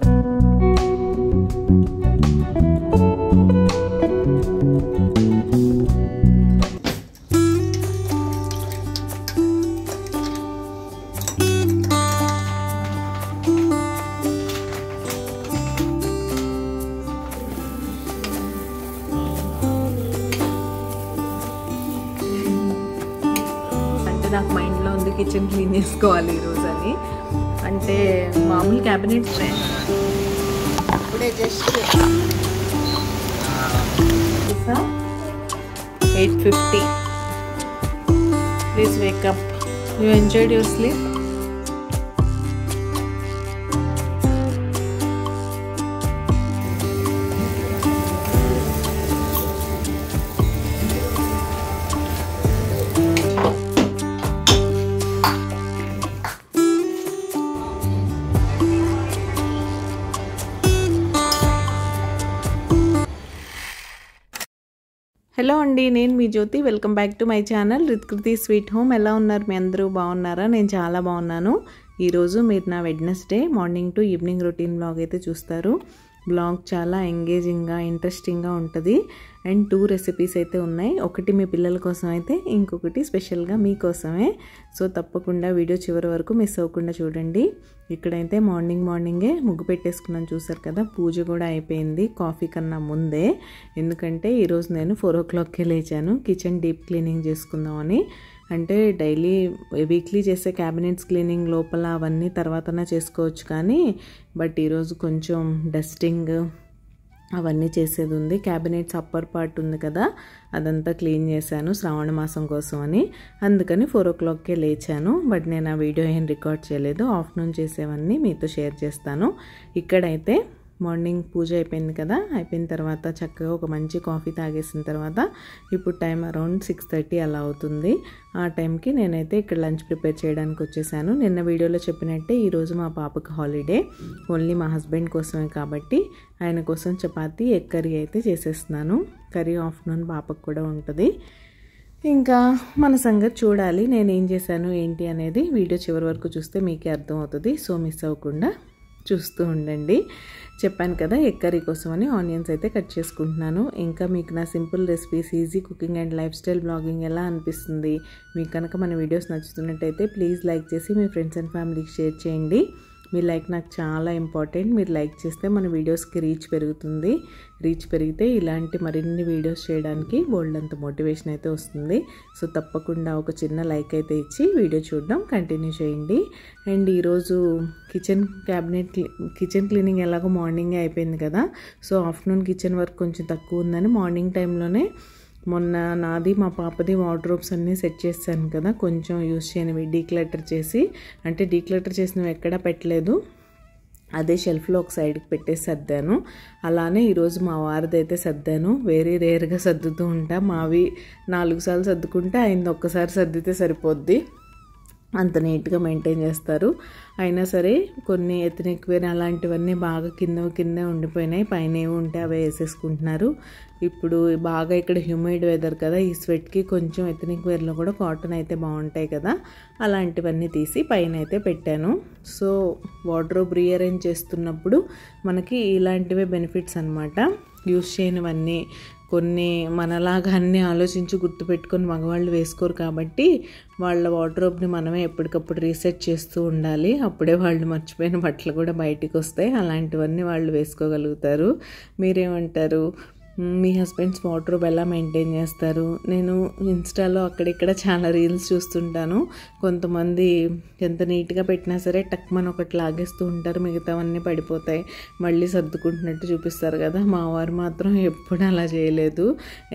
నాకు మైండ్లో ఉంది కిచెన్ క్లీన్ చేసుకోవాలి ఈరోజు అని. అంటే మామూలు క్యాబినెట్స్ ఇప్పుడే just 8:50. Please wake up. You enjoyed your sleep? Hello అండి, నేను మీ Jyothi. Welcome back to my channel Ritkriti sweet home. ఎలా ఉన్నారు మీ అందరూ? బాగున్నారా? నేను చాలా బాగున్నాను. ఈరోజు మీరు నా Wednesday morning to evening routine blog అయితే చూస్తారు. బ్లాగ్ చాలా ఎంగేజింగ్గా ఇంట్రెస్టింగ్గా ఉంటుంది. అండ్ 2 రెసిపీస్ అయితే ఉన్నాయి. ఒకటి మీ పిల్లల కోసం అయితే, ఇంకొకటి స్పెషల్గా మీకోసమే. సో తప్పకుండా వీడియో చివరి వరకు మిస్ అవ్వకుండా చూడండి. ఇక్కడైతే మార్నింగే ముగ్గు పెట్టేసుకున్నాను, చూసారు కదా. పూజ కూడా అయిపోయింది కాఫీ కన్నా ముందే. ఎందుకంటే ఈరోజు నేను 4 o'clockకే లేచాను కిచెన్ డీప్ క్లీనింగ్ చేసుకుందామని. అంటే డైలీ వీక్లీ చేసే క్యాబినెట్స్ క్లీనింగ్ లోపల అవన్నీ తర్వాతనే చేసుకోవచ్చు కానీ, బట్ ఈరోజు కొంచెం డస్టింగ్ అవన్నీ చేసేది ఉంది. క్యాబినెట్స్ అప్పర్ పార్ట్ ఉంది కదా, అదంతా క్లీన్ చేశాను శ్రావణ మాసం కోసం అని. అందుకని 4 o'clockకే లేచాను. బట్ నేను ఆ వీడియో ఏం రికార్డ్ చేయలేదు. ఆఫ్టర్నూన్ చేసేవన్నీ మీతో షేర్ చేస్తాను. ఇక్కడైతే మార్నింగ్ పూజ అయిపోయింది కదా, అయిపోయిన తర్వాత చక్కగా ఒక మంచి కాఫీ తాగేసిన తర్వాత ఇప్పుడు టైం అరౌండ్ 6:30 అలా అవుతుంది. ఆ టైంకి నేనైతే ఇక్కడ లంచ్ ప్రిపేర్ చేయడానికి వచ్చేసాను. నిన్న వీడియోలో చెప్పినట్టే ఈరోజు మా పాపకి హాలిడే, ఓన్లీ మా హస్బెండ్ కోసమే కాబట్టి ఆయన కోసం చపాతీ ఎగ్ కర్రీ అయితే చేసేస్తున్నాను. కర్రీ ఆఫ్టర్నూన్ పాపకు కూడా ఉంటుంది. ఇంకా మన సంగతి చూడాలి. నేను ఏం చేశాను ఏంటి అనేది వీడియో చివరి వరకు చూస్తే మీకే అర్థమవుతుంది. సో మిస్ అవ్వకుండా చూస్తూ ఉండండి. చెప్పాను కదా ఎగ్ కర్రీ కోసం అని ఆనియన్స్ అయితే కట్ చేసుకుంటున్నాను. ఇంకా మీకు నా simple recipes, easy cooking and life style blogging ఎలా అనిపిస్తుంది? మీకు కనుక మన వీడియోస్ నచ్చుతున్నట్టయితే ప్లీజ్ లైక్ చేసి మీ ఫ్రెండ్స్ అండ్ ఫ్యామిలీకి షేర్ చేయండి. మీ లైక్ నాకు చాలా ఇంపార్టెంట్. మీరు లైక్ చేస్తే మన వీడియోస్కి రీచ్ పెరుగుతుంది. రీచ్ పెరిగితే ఇలాంటి మరిన్ని వీడియోస్ చేయడానికి బోల్డంత మోటివేషన్ అయితే వస్తుంది. సో తప్పకుండా ఒక చిన్న లైక్ అయితే ఇచ్చి వీడియో చూడడం కంటిన్యూ చేయండి. అండ్ ఈరోజు కిచెన్ క్లీనింగ్ ఎలాగో మార్నింగే అయిపోయింది కదా. సో ఆఫ్టర్నూన్ కిచెన్ వర్క్ కొంచెం తక్కువ ఉందని మార్నింగ్ టైంలోనే మొన్న నాది మా పాపది వార్డ్రోబ్స్ అన్నీ సెట్ చేశాను కదా, కొంచెం యూజ్ చేయనివి డీక్లటర్ చేసి, అంటే డీక్లటర్ చేసినవి ఎక్కడా పెట్టలేదు, అదే షెల్ఫ్లో ఒక సైడ్కి పెట్టేసి సర్దాను. అలానే ఈరోజు మా వారిది అయితే సర్దాను. వెరీ రేర్గా సర్దుతూ ఉంటా. మావి 4 సార్లు సర్దుకుంటే ఆయనది ఒక్కసారి సర్దితే సరిపోద్ది. అంత నీట్గా మెయింటైన్ చేస్తారు. అయినా సరే కొన్ని ఎథనిక్ వేర్ అలాంటివన్నీ బాగా కిందే ఉండిపోయినాయి. పైన ఏమి ఉంటే అవే వేసేసుకుంటున్నారు. ఇప్పుడు బాగా ఇక్కడ హ్యూమిడ్ వెదర్ కదా, ఈ స్వెట్కి కొంచెం ఎథనిక్ వేర్లో కూడా కాటన్ అయితే బాగుంటాయి కదా, అలాంటివన్నీ తీసి పైన అయితే పెట్టాను. సో వార్డ్రోబ్ రీఅరేంజ్ చేస్తున్నప్పుడు మనకి ఇలాంటివే బెనిఫిట్స్ అనమాట. యూజ్ చేయనివన్నీ కొన్ని మనలాగా అన్నీ ఆలోచించి గుర్తుపెట్టుకొని మగవాళ్ళు వేసుకోరు కాబట్టి వాళ్ళ వార్డ్రోబ్ని మనమే ఎప్పటికప్పుడు రీసెట్ చేస్తూ ఉండాలి. అప్పుడే వాళ్ళు మర్చిపోయిన బట్టలు కూడా బయటికి వస్తాయి. అలాంటివన్నీ వాళ్ళు వేసుకోగలుగుతారు. మీరేమంటారు? మీ హస్బెండ్స్ వార్డ్రోబ్ ఎలా మెయింటైన్ చేస్తారు? నేను ఇన్స్టాలో అక్కడిక్కడ చాలా రీల్స్ చూస్తుంటాను. కొంతమంది ఎంత నీట్గా పెట్టినా సరే టక్మని ఒకటి లాగేస్తూ ఉంటారు, మిగతావన్నీ పడిపోతాయి, మళ్ళీ సర్దుకుంటున్నట్టు చూపిస్తారు కదా. మా వారు మాత్రం ఎప్పుడు అలా చేయలేదు.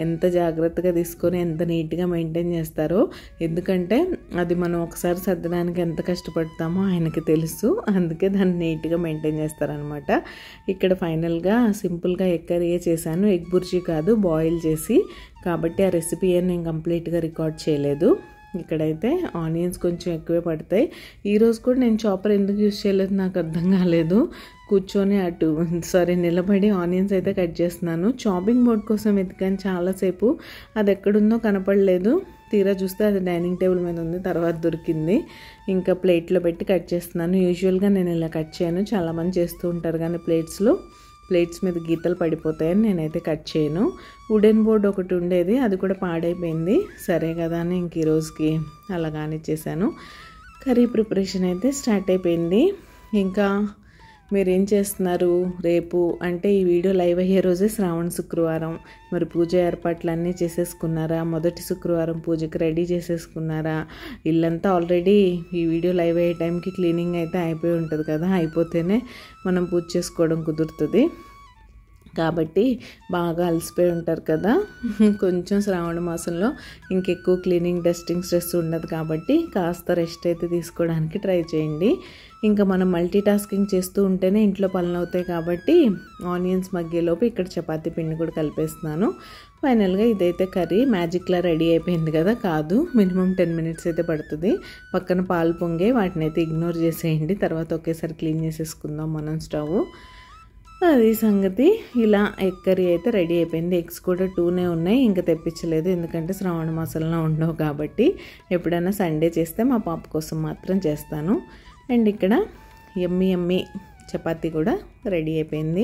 ఎంత జాగ్రత్తగా తీసుకొని ఎంత నీట్గా మెయింటైన్ చేస్తారో. ఎందుకంటే అది మనం ఒకసారి సర్దడానికి ఎంత కష్టపడతామో ఆయనకి తెలుసు. అందుకే దాన్ని నీట్గా మెయింటైన్ చేస్తారనమాట. ఇక్కడ ఫైనల్గా సింపుల్గా ఎగ్ కర్రీయే చేశాను. ఎగ్ బుర్జీ కాదు, బాయిల్ చేసి, కాబట్టి ఆ రెసిపీ నేను కంప్లీట్గా రికార్డ్ చేయలేదు. ఇక్కడైతే ఆనియన్స్ కొంచెం ఎక్కువే పడతాయి. ఈరోజు కూడా నేను చాపర్ ఎందుకు యూజ్ చేయలేదు నాకు అర్థం కాలేదు. కూర్చొని నిలబడి ఆనియన్స్ అయితే కట్ చేస్తున్నాను. చాపింగ్ బోర్డ్ కోసం వెతికాను చాలాసేపు, అది ఎక్కడుందో కనపడలేదు. తీరా చూస్తే అది డైనింగ్ టేబుల్ మీద ఉంది, తర్వాత దొరికింది. ఇంకా ప్లేట్లో పెట్టి కట్ చేస్తున్నాను. యూజువల్గా నేను ఇలా కట్ చేయను, చాలామంది చేస్తూ ఉంటారు కానీ ప్లేట్స్ మీద గీతలు పడిపోతాయని నేనైతే కట్ చేయను. వుడెన్ బోర్డ్ ఒకటి ఉండేది, అది కూడా పాడైపోయింది. సరే కదా అని ఇంక ఈరోజుకి అలా కానిచ్చేసాను. కర్రీ ప్రిపరేషన్ అయితే స్టార్ట్ అయిపోయింది. ఇంకా మీరేం చేస్తున్నారు? రేపు అంటే ఈ వీడియో లైవ్ అయ్యే రోజే శ్రావణ శుక్రవారం. మరి పూజ ఏర్పాట్లు అన్నీ చేసేసుకున్నారా? మొదటి శుక్రవారం పూజకి రెడీ చేసేసుకున్నారా? ఇల్లంతా ఆల్రెడీ ఈ వీడియో లైవ్ అయ్యే టైంకి క్లీనింగ్ అయితే అయిపోయి ఉంటుంది కదా, అయిపోతేనే మనం పూజ చేసుకోవడం కుదురుతుంది. కాబట్టి బాగా అలసిపోయి ఉంటారు కదా. కొంచెం శ్రావణ మాసంలో ఇంకెక్కువ క్లీనింగ్, డస్టింగ్ స్ట్రెస్ ఉండదు కాబట్టి కాస్త రెస్ట్ అయితే తీసుకోవడానికి ట్రై చేయండి. ఇంకా మనం మల్టీ టాస్కింగ్ చేస్తూ ఉంటేనే ఇంట్లో పనులు అవుతాయి కాబట్టి ఆనియన్స్ మగ్గేలోపు ఇక్కడ చపాతీ పిండి కూడా కలిపేస్తున్నాను. ఫైనల్గా ఇదైతే కర్రీ మ్యాజిక్లా రెడీ అయిపోయింది కదా, కాదు, మినిమం 10 మినిట్స్ అయితే పడుతుంది. పక్కన పాలు పొంగే, వాటిని అయితే ఇగ్నోర్ చేసేయండి, తర్వాత ఒకేసారి క్లీన్ చేసేసుకుందాం మనం స్టవ్. అది సంగతి. ఇలా ఎగ్ కర్రీ అయితే రెడీ అయిపోయింది. ఎగ్స్ కూడా 2 ఉన్నాయి, ఇంకా తెప్పించలేదు ఎందుకంటే శ్రావణ మాసంలో ఉండవు కాబట్టి. ఎప్పుడైనా సండే చేస్తే మా పాప కోసం మాత్రం చేస్తాను. అండ్ ఇక్కడ యమ్మీ చపాతీ కూడా రెడీ అయిపోయింది.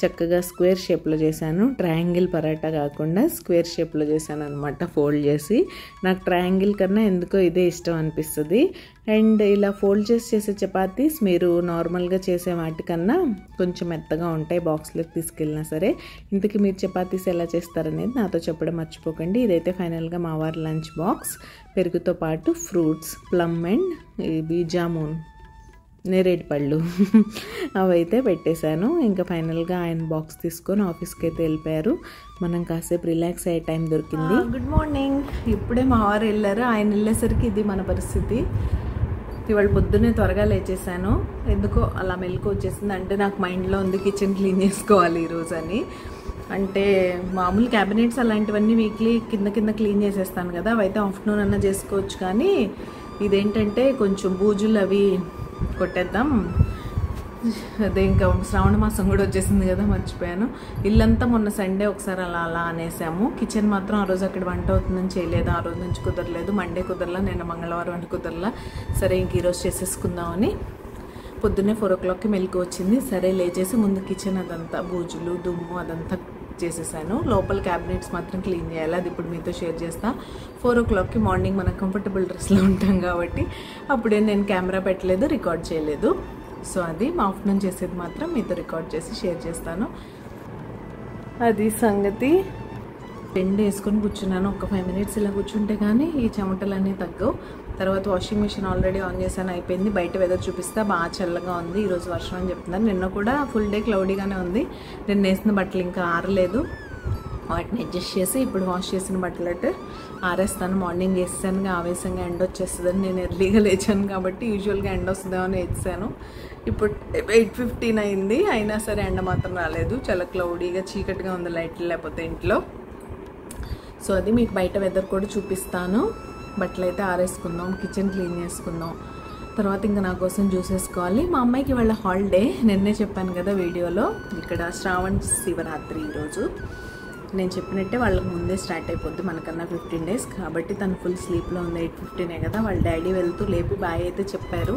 చక్కగా స్క్వేర్ షేప్లో చేశాను, ట్రయాంగిల్ పరాటా కాకుండా స్క్వేర్ షేప్లో చేశాను అనమాట, ఫోల్డ్ చేసి. నాకు ట్రయాంగిల్ కన్నా ఎందుకో ఇదే ఇష్టం అనిపిస్తుంది. అండ్ ఇలా ఫోల్డ్ చేసే చపాతీస్ మీరు నార్మల్గా చేసే వాటికన్నా కొంచెం మెత్తగా ఉంటాయి, బాక్స్లోకి తీసుకెళ్ళినా సరే. ఇంతకీ మీరు చపాతీస్ ఎలా చేస్తారనేది నాతో చెప్పడం మర్చిపోకండి. ఇదైతే ఫైనల్గా మా వారి లంచ్ బాక్స్. పెరుగుతో పాటు ఫ్రూట్స్, ప్లమ్ అండ్ ఇవి జామున్, నేరేడు పళ్ళు అవైతే పెట్టేశాను. ఇంకా ఫైనల్గా ఆయన బాక్స్ తీసుకొని ఆఫీస్కి అయితే వెళ్ళిపోయారు. మనం కాసేపు రిలాక్స్ అయ్యే టైం దొరికింది. Good morning. ఇప్పుడే మా వారు వెళ్ళారు. ఆయన వెళ్ళేసరికి ఇది మన పరిస్థితి. ఇవాళ పొద్దున్నే త్వరగా లేచేసాను, ఎందుకో అలా మెలకు వచ్చేసింది. అంటే నాకు మైండ్లో ఉంది కిచెన్ క్లీన్ చేసుకోవాలి ఈరోజు అని. అంటే మామూలు క్యాబినెట్స్ అలాంటివన్నీ వీక్లీ కింద క్లీన్ చేసేస్తాను కదా, అవైతే ఆఫ్టర్నూన్ అన్నా చేసుకోవచ్చు. కానీ ఇదేంటంటే కొంచెం బూజులు అవి కొట్టేద్దాం. అదే ఇంకా శ్రావణ మాసం కూడా వచ్చేసింది కదా, మర్చిపోయాను. ఇల్లంతా మొన్న సండే ఒకసారి అలా అనేసాము. కిచెన్ మాత్రం ఆ రోజు అక్కడ వంట అవుతుందని చేయలేదు, ఆ రోజు నుంచి కుదరలేదు. మండే కుదరలా, నిన్న మంగళవారం అంటే కుదరలా. సరే ఇంక ఈరోజు చేసేసుకుందామని పొద్దున్నే 4 o'clockకి మెలకు వచ్చింది. సరే లేచేసి ముందు కిచెన్ అదంతా బూజులు దుమ్ము అదంతా చేసేసాను. లోపల క్యాబినెట్స్ మాత్రం క్లీన్ చేయాలి, అది ఇప్పుడు మీతో షేర్ చేస్తా. 4 o'clockకి మార్నింగ్ మనం కంఫర్టబుల్ డ్రెస్లో ఉంటాం కాబట్టి అప్పుడే నేను కెమెరా పెట్టలేదు, రికార్డ్ చేయలేదు. సో అది మా ఆఫ్టర్నూన్ చేసేది మాత్రం మీతో రికార్డ్ చేసి షేర్ చేస్తాను. అది సంగతి. పెండ్ వేసుకొని కూర్చున్నాను. ఒక 5 minutes ఇలా కూర్చుంటే కానీ ఈ చెమటలన్నీ తగ్గవు. తర్వాత వాషింగ్ మిషన్ ఆల్రెడీ ఆన్ చేశాను, అయిపోయింది. బయట వెదర్ చూపిస్తా, బాగా చల్లగా ఉంది. ఈరోజు వర్షం అని చెప్తున్నారు. నిన్న కూడా ఫుల్ డే క్లౌడీగానే ఉంది. నేను వేసిన బట్టలు ఇంకా ఆరలేదు, వాటిని అడ్జస్ట్ చేసి ఇప్పుడు వాష్ చేసిన బట్టలు అంటే ఆరేస్తాను. మార్నింగ్ వేసాను, ఆవేశంగా ఎండ వచ్చేస్తుందని నేను ఎర్లీగా లేచాను కాబట్టి యూజువల్గా ఎండ వస్తుందేమని వేసాను. ఇప్పుడు 8:15 అయింది, అయినా సరే ఎండ మాత్రం రాలేదు. చాలా క్లౌడీగా చీకటిగా ఉంది, లైట్లు లేకపోతే ఇంట్లో. సో అది మీకు బయట వెదర్ కూడా చూపిస్తాను. బట్టలు అయితే ఆరేసుకుందాం, కిచెన్ క్లీన్ చేసుకుందాం. తర్వాత ఇంకా నా కోసం జ్యూస్ వేసుకోవాలి. మా అమ్మాయికి వాళ్ళ హాలిడే, నిన్నే చెప్పాను కదా వీడియోలో. ఇక్కడ శ్రావణ శివరాత్రి ఈరోజు. నేను చెప్పినట్టే వాళ్ళకి ముందే స్టార్ట్ అయిపోద్ది, మనకన్నా 15 days కాబట్టి తను ఫుల్ స్లీప్లో ఉంది. 8:15 కదా. వాళ్ళ డాడీ వెళ్తూ లేపి బాయ్ అయితే చెప్పారు,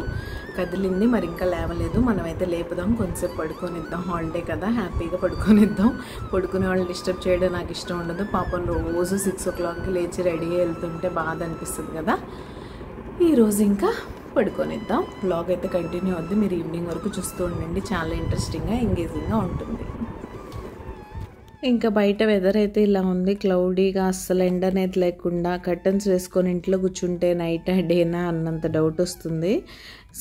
కదిలింది, మరి ఇంకా లేవలేదు. మనమైతే లేపుదాం, కొంచెంసేపు పడుకొనిద్దాం, హాలిడే కదా, హ్యాపీగా పడుకొనిద్దాం. పడుకునే వాళ్ళు డిస్టర్బ్ చేయడం నాకు ఇష్టం ఉండదు. పాపం రోజు 6 o'clockకి లేచి రెడీగా వెళ్తుంటే బాధ అనిపిస్తుంది కదా. ఈరోజు ఇంకా పడుకొనిద్దాం. బ్లాగ్ అయితే కంటిన్యూ అవుద్ది, మీరు ఈవినింగ్ వరకు చూస్తూ ఉండండి, చాలా ఇంట్రెస్టింగ్గా ఎంగేజింగ్గా ఉంటుంది. ఇంకా బయట వెదర్ అయితే ఇలా ఉంది, క్లౌడీగా, అస్సలు ఎండ అనేది లేకుండా. కర్టన్స్ వేసుకొని ఇంట్లో కూర్చుంటే నైటా డేనా అన్నంత డౌట్ వస్తుంది.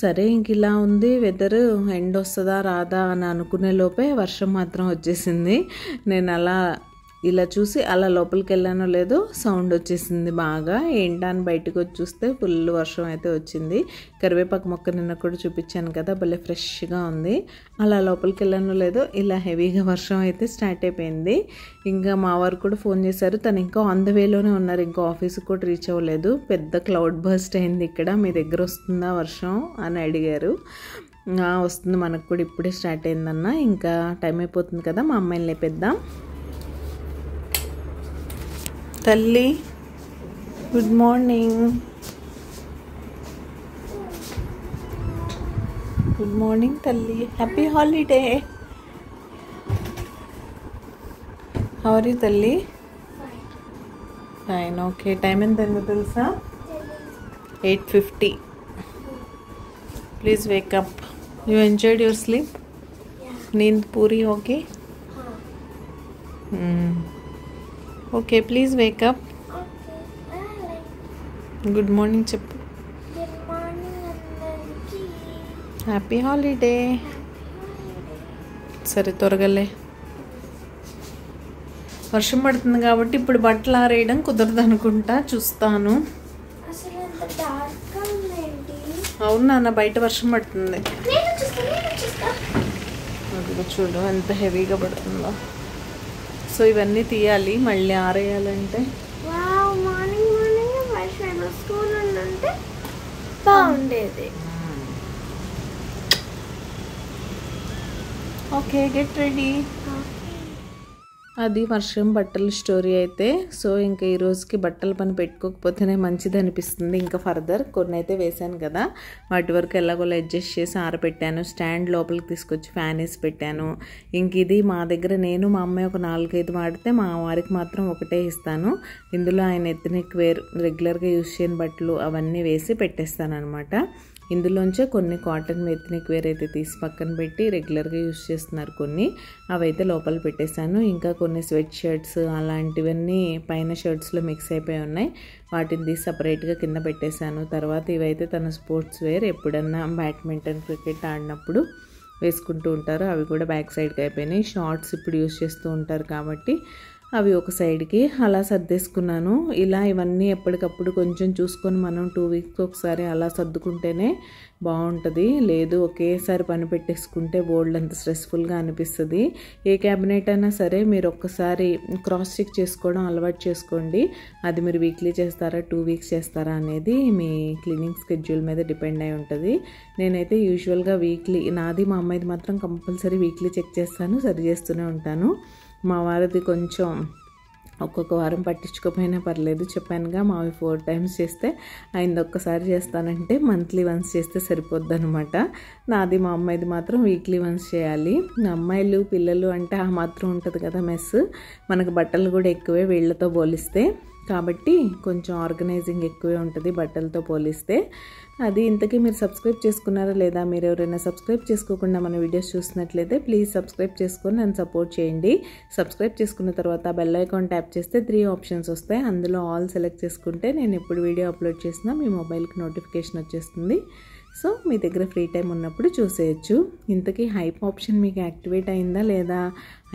సరే ఇంక ఇలా ఉంది వెదర్, ఎండ వస్తుందా రాదా అని అనుకునే లోపే వర్షం మాత్రం వచ్చేసింది. నేను ఇలా చూసి అలా లోపలికి వెళ్ళానో లేదో సౌండ్ వచ్చేసింది బాగా. ఏంటని బయటకు వచ్చి చూస్తే ఫుల్ వర్షం అయితే వచ్చింది. కరివేపాకు మొక్క నిన్న కూడా చూపించాను కదా, భలే ఫ్రెష్గా ఉంది. అలా లోపలికి వెళ్ళానో లేదో ఇలా హెవీగా వర్షం అయితే స్టార్ట్ అయిపోయింది. ఇంకా మా వారు కూడా ఫోన్ చేశారు, తను ఇంకా ఆన్ ద వేలోనే ఉన్నారు, ఇంకా ఆఫీస్కి కూడా రీచ్ అవ్వలేదు. పెద్ద క్లౌడ్ బర్స్ట్ అయింది ఇక్కడ, మీ దగ్గర వస్తుందా వర్షం అని అడిగారు. వస్తుంది, మనకు కూడా ఇప్పుడే స్టార్ట్ అయిందన్న. ఇంకా టైం అయిపోతుంది కదా, మా అమ్మాయిని లేపేద్దాం. తల్లి గుడ్ మార్నింగ్. గుడ్ మార్నింగ్ తల్లి. Happy holiday. How are you తల్లి? ఫైన్. ఓకే. టైం ఎంత అయిందో తెలుసా? 8:50. Please wake up. You enjoyed your sleep? नींद पूरी होगी? Okay. Please wake up. Good morning చెప్పు. Happy holiday. సరే త్వరగలే. వర్షం పడుతుంది కాబట్టి ఇప్పుడు బట్టలు ఆరేయడం కుదరదు అనుకుంటా. చూస్తాను. అవును నాన్న, బయట వర్షం పడుతుంది. అదిగో చూడు ఎంత హెవీగా పడుతుందో. సో ఇవన్నీ తీయాలి మళ్ళీ ఆరేయాలంటే. స్కూల్ ఉంటే బాగుండేది. Okay, get ready. అది వర్షం బట్టల స్టోరీ అయితే. సో ఇంకా ఈ రోజుకి బట్టల పని పెట్టుకోకపోతేనే మంచిది అనిపిస్తుంది. ఇంకా ఫర్దర్ కొన్ని అయితే వేసాను కదా, వాటి వరకు ఎలాగోలా అడ్జస్ట్ చేసి ఆరబెట్టాను. స్టాండ్ లోపలికి తీసుకొచ్చి ఫ్యాన్ వేసి పెట్టాను. ఇంక ఇది మా దగ్గర నేను మా అమ్మాయి ఒక 4-5 వాడితే మా వారికి మాత్రం ఒకటే ఇస్తాను. ఇందులో ఆయన ఎత్నిక్ వేర్ రెగ్యులర్గా యూజ్ చేయని బట్టలు అవన్నీ వేసి పెట్టేస్తాను అనమాట. ఇందులోంచే కొన్ని కాటన్ ఎత్నిక్ వేర్ అయితే తీసి పక్కన పెట్టి రెగ్యులర్గా యూజ్ చేస్తున్నారు కొన్ని, అవైతే లోపల పెట్టేశాను. ఇంకా కొన్ని స్వెట్ షర్ట్స్ అలాంటివన్నీ పైన షర్ట్స్లో మిక్స్ అయిపోయి ఉన్నాయి, వాటిని తీసి సపరేట్గా కింద పెట్టేశాను. తర్వాత ఇవైతే తన స్పోర్ట్స్ వేర్, ఎప్పుడన్నా బ్యాడ్మింటన్ క్రికెట్ ఆడినప్పుడు వేసుకుంటూ ఉంటారు. అవి కూడా బ్యాక్ సైడ్కి అయిపోయినాయి. షార్ట్స్ ఇప్పుడు యూజ్ చేస్తూ ఉంటారు కాబట్టి అవి ఒక సైడ్కి అలా సర్దేసుకున్నాను. ఇలా ఇవన్నీ ఎప్పటికప్పుడు కొంచెం చూసుకొని మనం 2 వీక్స్కి ఒకసారి అలా సర్దుకుంటేనే బాగుంటుంది. లేదు ఒకేసారి పని పెట్టేసుకుంటే బోల్డ్ అంత స్ట్రెస్ఫుల్గా అనిపిస్తుంది. ఏ క్యాబినెట్ అయినా సరే మీరు ఒక్కసారి క్రాస్ చెక్ చేసుకోవడం అలవాటు చేసుకోండి. అది మీరు వీక్లీ చేస్తారా 2 వీక్స్ చేస్తారా అనేది మీ క్లీనింగ్ స్కెడ్యూల్ మీద డిపెండ్ అయి ఉంటుంది. నేనైతే యూజువల్గా వీక్లీ, నాది మా అమ్మాయిది మాత్రం కంపల్సరీ వీక్లీ చెక్ చేస్తాను, సరి చేస్తూనే ఉంటాను. మా వారిది కొంచెం ఒక్కొక్క వారం పట్టించుకోకపోయినా పర్లేదు. చెప్పానుగా మావి 4 టైమ్స్ చేస్తే ఆయనది ఒక్కసారి చేస్తానంటే మంత్లీ వన్స్ చేస్తే సరిపోద్ది అనమాట. నాది మా అమ్మాయిది మాత్రం వీక్లీ వన్స్ చేయాలి. అమ్మాయిలు పిల్లలు అంటే ఆ మాత్రం ఉంటుంది కదా మెస్. మనకు బట్టలు కూడా ఎక్కువే వీళ్ళతో పోలిస్తే, కాబట్టి కొంచెం ఆర్గనైజింగ్ ఎక్కువే ఉంటుంది బట్టలతో పోలిస్తే. అది ఇంతకీ మీరు సబ్స్క్రైబ్ చేసుకున్నారా లేదా? మీరు ఎవరైనా సబ్స్క్రైబ్ చేసుకోకుండా మన వీడియోస్ చూసినట్లయితే ప్లీజ్ సబ్స్క్రైబ్ చేసుకొని నన్ను సపోర్ట్ చేయండి. సబ్స్క్రైబ్ చేసుకున్న తర్వాత బెల్ ఐకాన్ ట్యాప్ చేస్తే 3 ఆప్షన్స్ వస్తాయి. అందులో ఆల్ సెలెక్ట్ చేసుకుంటే నేను ఎప్పుడు వీడియో అప్లోడ్ చేసినా మీ మొబైల్కి నోటిఫికేషన్ వచ్చేస్తుంది. సో మీ దగ్గర ఫ్రీ టైం ఉన్నప్పుడు చూసేయచ్చు. ఇంతకీ హైప్ ఆప్షన్ మీకు యాక్టివేట్ అయిందా లేదా?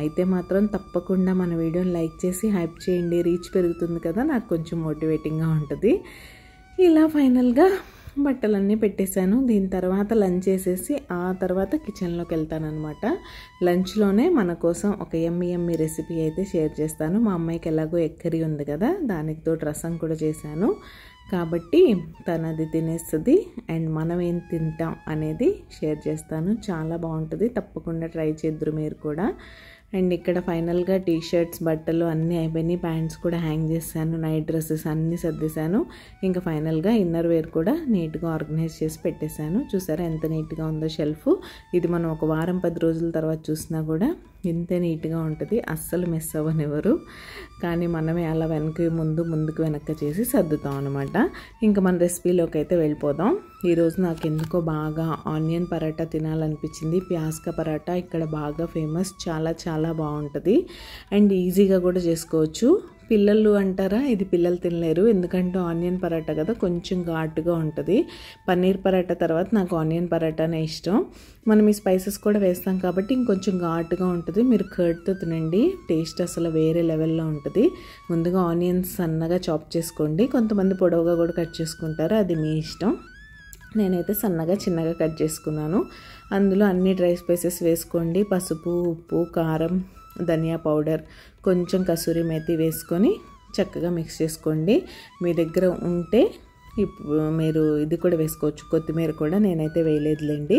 అయితే మాత్రం తప్పకుండా మన వీడియోని లైక్ చేసి హైప్ చేయండి. రీచ్ పెరుగుతుంది కదా, నాకు కొంచెం మోటివేటింగ్గా ఉంటుంది. ఇలా ఫైనల్గా బట్టలన్నీ పెట్టేశాను. దీని తర్వాత లంచ్ చేసేసి ఆ తర్వాత కిచెన్లోకి వెళ్తానమాట. లంచ్లోనే మన కోసం ఒక యమ్మీ రెసిపీ అయితే షేర్ చేస్తాను. మా అమ్మాయికి ఎలాగో ఎగ్ కర్రీ ఉంది కదా, దానికి తోడు రసం కూడా చేశాను కాబట్టి తనది తినేస్తుంది. అండ్ మనం ఏం తింటాం అనేది షేర్ చేస్తాను. చాలా బాగుంటుంది, తప్పకుండా ట్రై చేద్దరు మీరు కూడా. అండ్ ఇక్కడ ఫైనల్గా టీ షర్ట్స్ బట్టలు అన్నీ అయిపోయినాయి. ప్యాంట్స్ కూడా హ్యాంగ్ చేశాను, నైట్ డ్రెస్సెస్ అన్నీ సర్దేశాను. ఇంకా ఫైనల్గా ఇన్నర్ వేర్ కూడా నీట్గా ఆర్గనైజ్ చేసి పెట్టేశాను. చూసారా ఎంత నీట్గా ఉందో షెల్ఫ్. ఇది మనం ఒక వారం 10 రోజుల తర్వాత చూసినా కూడా ఇంతే నీట్గా ఉంటుంది, అస్సలు మిస్ అవ్వనివ్వరు. కానీ మనమే అలా ముందుకు వెనక్కి చేసి సర్దుతాం అనమాట. ఇంకా మన రెసిపీలోకి అయితే వెళ్ళిపోదాం. ఈరోజు నాకు ఎందుకో బాగా ఆనియన్ పరాటా తినాలనిపించింది. ప్యాస్కా పరాటా ఇక్కడ బాగా ఫేమస్, చాలా బాగుంటుంది అండ్ ఈజీగా కూడా చేసుకోవచ్చు. పిల్లలు అంటారా, ఇది పిల్లలు తినలేరు ఎందుకంటే ఆనియన్ పరాటా కదా, కొంచెం ఘాటుగా ఉంటుంది. పన్నీర్ పరాటా తర్వాత నాకు ఆనియన్ పరాటానే ఇష్టం. మనం ఈ స్పైసెస్ కూడా వేస్తాం కాబట్టి ఇంకొంచెం ఘాటుగా ఉంటుంది. మీరు కర్డ్తో తినండి, టేస్ట్ అసలు వేరే లెవెల్లో ఉంటుంది. ముందుగా ఆనియన్స్ సన్నగా చాప్ చేసుకోండి. కొంతమంది పొడవుగా కూడా కట్ చేసుకుంటారు, అది మీ ఇష్టం. నేనైతే సన్నగా చిన్నగా కట్ చేసుకున్నాను. అందులో అన్ని డ్రై స్పైసెస్ వేసుకోండి. పసుపు, ఉప్పు, కారం, ధనియా పౌడర్, కొంచెం కసూరి మేతి వేసుకొని చక్కగా మిక్స్ చేసుకోండి. మీ దగ్గర ఉంటే ఇప్పుడు మీరు ఇది కూడా వేసుకోవచ్చు, కొత్తిమీర కూడా. నేనైతే వేయలేదులేండి.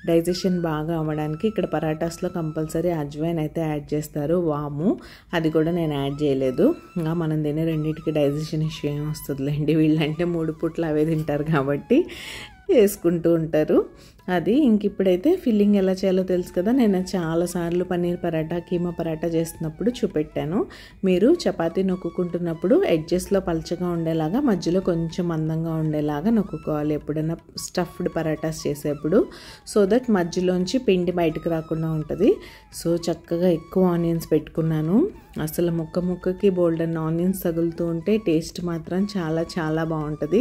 డైజెషన్ బాగా అవ్వడానికి ఇక్కడ పరాటాస్లో కంపల్సరీ అజ్వైన్ అయితే యాడ్ చేస్తారు, వాము. అది కూడా నేను యాడ్ చేయలేదు. ఇంకా మనం తినే రెండింటికి డైజెషన్ ఇష్యూ ఏం వస్తుందిలేండి. వీళ్ళంటే 3 పూట్లు అవే తింటారు కాబట్టి వేసుకుంటూ ఉంటారు. అది ఇంక ఇప్పుడైతే ఫిల్లింగ్ ఎలా చేయాలో తెలుసు కదా. నేను చాలాసార్లు పన్నీర్ పరాటా, కీమా పరాటా చేస్తున్నప్పుడు చూపెట్టాను. మీరు చపాతీ నొక్కుంటున్నప్పుడు ఎడ్జెస్లో పలచగా ఉండేలాగా, మధ్యలో కొంచెం మందంగా ఉండేలాగా నొక్కుకోవాలి ఎప్పుడైనా స్టఫ్డ్ పరాటాస్ చేసేప్పుడు. సో దట్ మధ్యలోంచి పిండి బయటకు రాకుండా ఉంటుంది. సో చక్కగా ఎక్కువ ఆనియన్స్ పెట్టుకున్నాను. అసలు ముక్కకి బోల్డెన్ ఆనియన్స్ తగులుతూ ఉంటే టేస్ట్ మాత్రం చాలా చాలా బాగుంటుంది.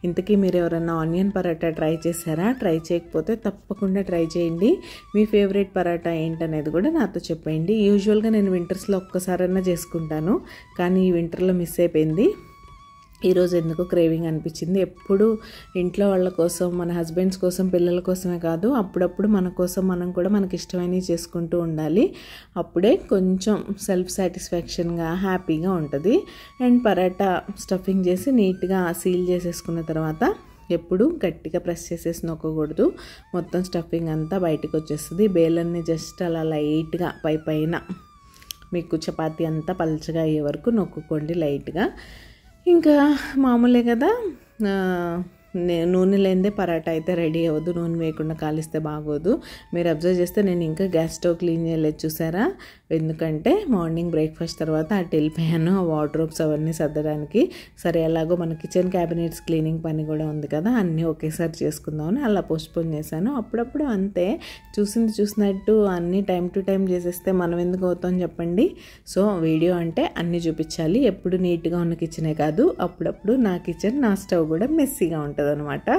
ఇంతకీ మీరు ఎవరైనా ఆనియన్ పరాటా ట్రై చేశారా? ట్రై చేయకపోతే తప్పకుండా ట్రై చేయండి. మీ ఫేవరెట్ పరాటా ఏంటనేది కూడా నాతో చెప్పండి. యూజువల్గా నేను వింటర్స్లో ఒక్కసారైనా చేసుకుంటాను, కానీ ఈ వింటర్లో మిస్ అయిపోయింది. ఈరోజు ఎందుకో క్రేవింగ్ అనిపించింది. ఎప్పుడు ఇంట్లో వాళ్ళ కోసం, మన హస్బెండ్స్ కోసం, పిల్లల కోసమే కాదు, అప్పుడప్పుడు మన కోసం మనం కూడా మనకి ఇష్టమైనవి చేసుకుంటూ ఉండాలి. అప్పుడే కొంచెం సెల్ఫ్ సాటిస్ఫాక్షన్గా, హ్యాపీగా ఉంటుంది. అండ్ పరాటా స్టఫింగ్ చేసి నీట్గా సీల్ చేసేసుకున్న తర్వాత ఎప్పుడు గట్టిగా ప్రెస్ చేసేసి నొక్కకూడదు. మొత్తం స్టఫింగ్ అంతా బయటకు వచ్చేస్తుంది. బేలన్ని జస్ట్ అలా లైట్గా పైన మీకు చపాతీ అంతా పల్చగా అయ్యే వరకు నొక్కుకోండి లైట్గా. ఇంకా మామూలే కదా, నూనె లేనిదే పరాటా అయితే రెడీ అవ్వదు. నూనె వేయకుండా కాలిస్తే బాగోదు. మీరు అబ్జర్వ్ చేస్తే నేను ఇంకా గ్యాస్ స్టవ్ క్లీన్ చేయలేదు చూసారా. ఎందుకంటే మార్నింగ్ బ్రేక్ఫాస్ట్ తర్వాత అటు వెళ్ళిపోయాను ఆ వార్డ్రోబ్స్ అవన్నీ సర్దడానికి. సరే ఎలాగో మన కిచెన్ క్యాబినెట్స్ క్లీనింగ్ పని కూడా ఉంది కదా, అన్నీ ఒకేసారి చేసుకుందామని అలా పోస్ట్పోన్ చేశాను. అప్పుడప్పుడు అంతే, చూసినట్టు అన్నీ టైం టు టైం చేసేస్తే మనం ఎందుకు అవుతాం చెప్పండి. సో వీడియో అంటే అన్నీ చూపించాలి. ఎప్పుడు నీట్గా ఉన్న కిచెనే కాదు, అప్పుడప్పుడు నా కిచెన్, నా స్టవ్ కూడా మెస్సీగా ఉంటుంది అనమాట.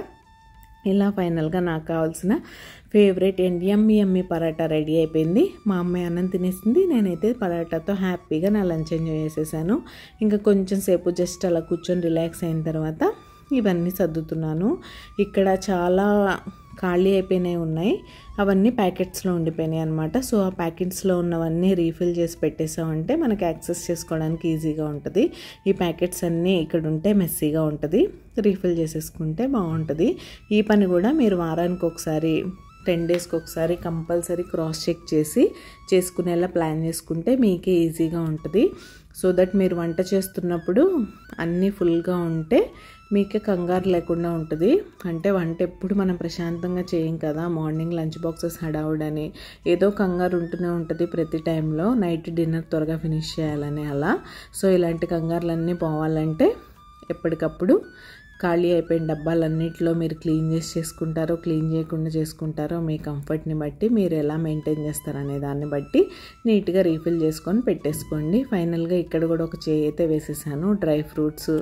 ఇలా ఫైనల్గా నాకు కావాల్సిన favourite and yummy paratha ready అయిపోయింది. మా అమ్మాయి అన్నం తినేసింది. నేనైతే పరాటాతో హ్యాపీగా నా లంచ్ ఎంజాయ్ చేసేసాను. ఇంకా కొంచెం సేపు జస్ట్ అలా కూర్చొని రిలాక్స్ అయిన తర్వాత ఇవన్నీ సర్దుతున్నాను. ఇక్కడ చాలా ఖాళీ అయిపోయినాయి ఉన్నాయి, అవన్నీ ప్యాకెట్స్లో ఉండిపోయినాయి అనమాట. సో ఆ ప్యాకెట్స్లో ఉన్నవన్నీ రీఫిల్ చేసి పెట్టేసామంటే మనకి యాక్సెస్ చేసుకోవడానికి ఈజీగా ఉంటుంది. ఈ ప్యాకెట్స్ అన్నీ ఇక్కడ ఉంటే మెస్సీగా ఉంటుంది, రీఫిల్ చేసేసుకుంటే బాగుంటుంది. ఈ పని కూడా మీరు వారానికి ఒకసారి, 10 డేస్కి ఒకసారి కంపల్సరీ క్రాస్ చెక్ చేసి చేసుకునేలా ప్లాన్ చేసుకుంటే మీకే ఈజీగా ఉంటుంది. సో దట్ మీరు వంట చేస్తున్నప్పుడు అన్నీ ఫుల్గా ఉంటే మీకే కంగారు లేకుండా ఉంటుంది. అంటే వంట ఎప్పుడు మనం ప్రశాంతంగా చేయం కదా, మార్నింగ్ లంచ్ బాక్సెస్ హడావుడని ఏదో కంగారు ఉంటూనే ఉంటుంది ప్రతి టైంలో. నైట్ డిన్నర్ త్వరగా ఫినిష్ చేయాలని అలా. సో ఇలాంటి కంగారులన్నీ పోవాలంటే ఎప్పటికప్పుడు ఖాళీ అయిపోయిన డబ్బాలన్నింటిలో మీరు క్లీన్ చేసి చేసుకుంటారో, క్లీన్ చేయకుండా చేసుకుంటారో, మీ కంఫర్ట్ని బట్టి మీరు ఎలా మెయింటైన్ చేస్తారనే దాన్ని బట్టి నీట్గా రీఫిల్ చేసుకొని పెట్టేసుకోండి. ఫైనల్గా ఇక్కడ కూడా ఒక చేయి అయితే వేసేసాను. డ్రై ఫ్రూట్స్,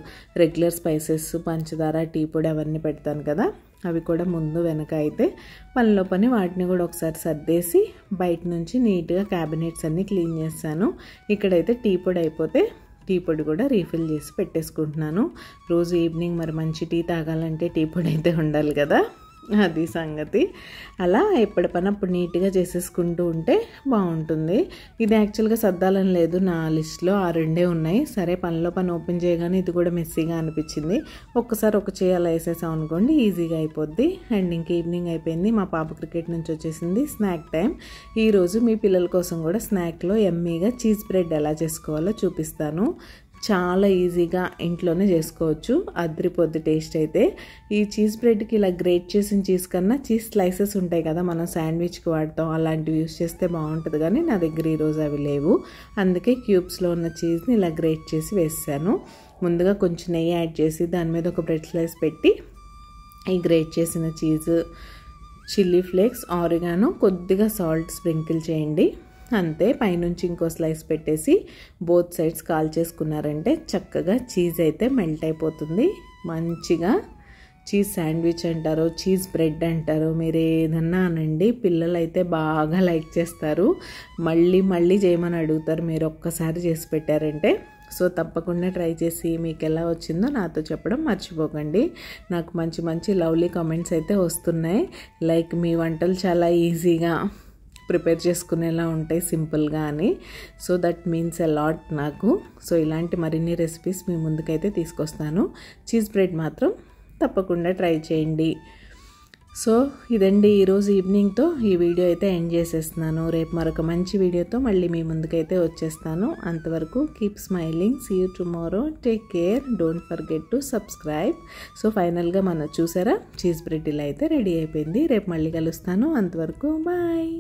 రెగ్యులర్ స్పైసెస్, పంచదార, టీ పొడి అవన్నీ పెడతాను కదా, అవి కూడా ముందు వెనక అయితే పనిలో పని వాటిని కూడా ఒకసారి సర్దేసి బయట నుంచి నీట్గా క్యాబినెట్స్ అన్నీ క్లీన్ చేస్తాను. ఇక్కడైతే టీ పొడి అయిపోతే టీ పొడి కూడా రీఫిల్ చేసి పెట్టేసుకుంటున్నాను. రోజు ఈవినింగ్ మరి మంచి టీ తాగాలంటే టీ పొడి అయితే ఉండాలి కదా, అది సంగతి. అలా ఎప్పటి పని అప్పుడు నీట్గా చేసేసుకుంటూ ఉంటే బాగుంటుంది. ఇది యాక్చువల్గా సర్దాలని లేదు, నా లిస్ట్లో ఆ రెండే ఉన్నాయి. సరే పనిలో పని ఓపెన్ చేయగానే ఇది కూడా మెస్సీగా అనిపించింది. ఒక్కసారి ఒక చేయి అలా వేసేసాం అనుకోండి, ఈజీగా అయిపోద్ది. అండ్ ఇంక ఈవినింగ్ అయిపోయింది, మా పాప క్రికెట్ నుంచి వచ్చేసింది, స్నాక్ టైం. ఈరోజు మీ పిల్లల కోసం కూడా స్నాక్లో యమ్మీగా చీజ్ బ్రెడ్ ఎలా చేసుకోవాలో చూపిస్తాను. చాలా ఈజీగా ఇంట్లోనే చేసుకోవచ్చు, అదిరిపోద్ది టేస్ట్ అయితే. ఈ చీజ్ బ్రెడ్కి ఇలా గ్రేట్ చేసిన చీజ్ కన్నా చీజ్ స్లైసెస్ ఉంటాయి కదా మనం శాండ్విచ్కి వాడతాం, అలాంటివి యూస్ చేస్తే బాగుంటుంది. కానీ నా దగ్గర ఈరోజు అవి లేవు, అందుకే క్యూబ్స్లో ఉన్న చీజ్ని ఇలా గ్రేట్ చేసి వేసాను. ముందుగా కొంచెం నెయ్యి యాడ్ చేసి దాని మీద ఒక బ్రెడ్ స్లైస్ పెట్టి ఈ గ్రేట్ చేసిన చీజ్, చిల్లీ ఫ్లేక్స్, ఆరిగానో, కొద్దిగా సాల్ట్ స్ప్రింకిల్ చేయండి. అంతే. పైనుంచి ఇంకో స్లైస్ పెట్టేసి బోత్ సైడ్స్ కాల్ చేసుకున్నారంటే చక్కగా చీజ్ అయితే మెల్ట్ అయిపోతుంది. మంచిగా చీజ్ శాండ్విచ్ అంటారో, చీజ్ బ్రెడ్ అంటారో, మీరు ఏదన్నా అనండి, పిల్లలు అయితే బాగా లైక్ చేస్తారు. మళ్ళీ చేయమని అడుగుతారు మీరు ఒక్కసారి చేసి పెట్టారంటే. సో తప్పకుండా ట్రై చేసి మీకు ఎలా వచ్చిందో నాతో చెప్పడం మర్చిపోకండి. నాకు మంచి లవ్లీ కామెంట్స్ అయితే వస్తున్నాయి. లైక్ మీ వంటలు చాలా ఈజీగా ప్రిపేర్ చేసుకునేలా ఉంటాయి, సింపుల్గా అని. So that means a lot నాకు. సో ఇలాంటి మరిన్ని రెసిపీస్ మీ ముందుకైతే తీసుకొస్తాను. చీజ్ బ్రెడ్ మాత్రం తప్పకుండా ట్రై చేయండి. సో ఇదండి ఈరోజు ఈవినింగ్తో ఈ వీడియో అయితే ఎండ్ చేసేస్తున్నాను. రేపు మరొక మంచి వీడియోతో మళ్ళీ మీ ముందుకైతే వచ్చేస్తాను. అంతవరకు keep smiling, see you tomorrow, take care, don't forget to subscribe. So ఫైనల్గా మనం చూసారా చీజ్ బ్రెడ్ ఇలా అయితే రెడీ అయిపోయింది. రేపు మళ్ళీ కలుస్తాను. అంతవరకు బాయ్.